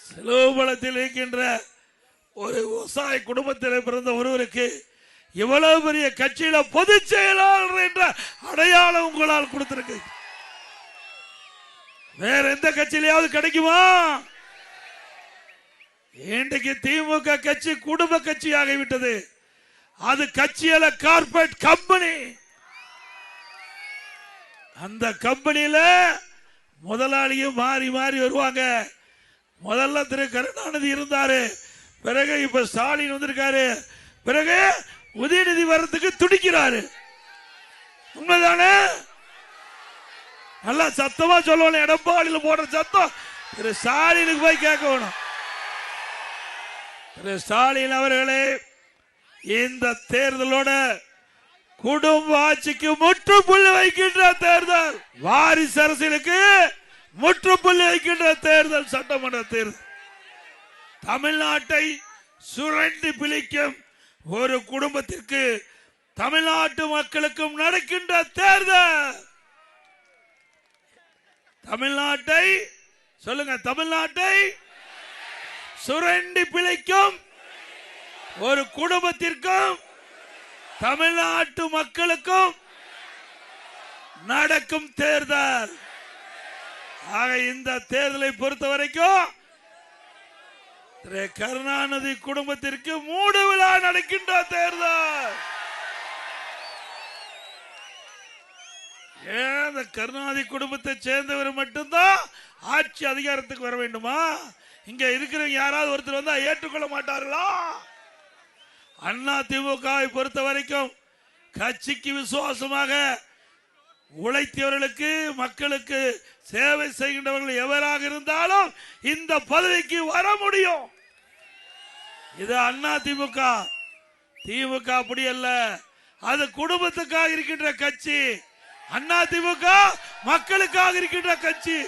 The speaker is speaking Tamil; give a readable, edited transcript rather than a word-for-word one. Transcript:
சிலோபலத்தில் இருக்கின்ற ஒரு விவசாய குடும்பத்தில் பிறந்த ஒருவருக்கு இவ்வளவு பெரிய கட்சியில பொதுச் செயலாளர் என்ற அடையாளம் உங்களால் கொடுத்திருக்கு. வேற எந்த கட்சியிலாவது கிடைக்குமா? இன்றைக்கு திமுக கட்சி குடும்ப கட்சி ஆகிவிட்டது. அது கட்சியில கார்பரேட் கம்பெனி. அந்த கம்பெனியில முதலாளியும் மாறி மாறி வருவாங்க. முதல்ல திரு கருணாநிதி இருந்தாரு, பிறகு இப்ப ஸ்டாலின் வந்திருக்காரு, பிறகு உதயநிதி வர்றதுக்கு துடிக்கிறாரு. உண்மைதானே? நல்லா சத்தமா சொல்லணும். எடப்பாடியில் போடுற சத்தம் திரு ஸ்டாலினுக்கு போய் கேட்கணும். திரு ஸ்டாலின் அவர்களே, இந்த தேர்தலோட குடும்ப ஆட்சிக்கு முற்றுப்புள்ளி வைக்கின்ற தேர்தல், வாரிசு அரசியலுக்கு முற்றுப்புள்ளி வைக்கின்ற தேர்தல், சட்டமன்ற தேர்தல். தமிழ்நாட்டை சுரண்டி பிழிக்கும் ஒரு குடும்பத்திற்கு, தமிழ்நாட்டு மக்களுக்கும் நடக்கின்ற தேர்தல். தமிழ்நாட்டை சொல்லுங்க, தமிழ்நாட்டை சுரண்டி பிழைக்கும் ஒரு குடும்பத்திற்கும் தமிழ்நாட்டு மக்களுக்கும் நடக்கும் தேர்தல். ஆக இந்த தேர்தலை பொறுத்த வரைக்கும் கருணாநிதி குடும்பத்திற்கு மூடு விழா நடக்கின்ற தேர்தல். ஏன் கருணாநிதி குடும்பத்தை சேர்ந்தவர் மட்டும்தான் ஆட்சி அதிகாரத்துக்கு வர வேண்டுமா? இங்க இருக்கிறவங்க யாராவது ஒருத்தர் வந்தா ஏற்றுக்கொள்ள மாட்டார்களா? அண்ணா திமுகவை பொறுத்த வரைக்கும் கட்சிக்கு விசுவாசமாக உழைத்தவர்களுக்கு, மக்களுக்கு சேவை செய்கின்றவர்கள் எவராக இருந்தாலும் இந்த பதவிக்கு வர முடியும். இது அண்ணா திமுக. திமுக அப்படி அல்ல, அது குடும்பத்துக்காக இருக்கின்ற கட்சி. அண்ணா திமுக மக்களுக்காக இருக்கின்ற கட்சி.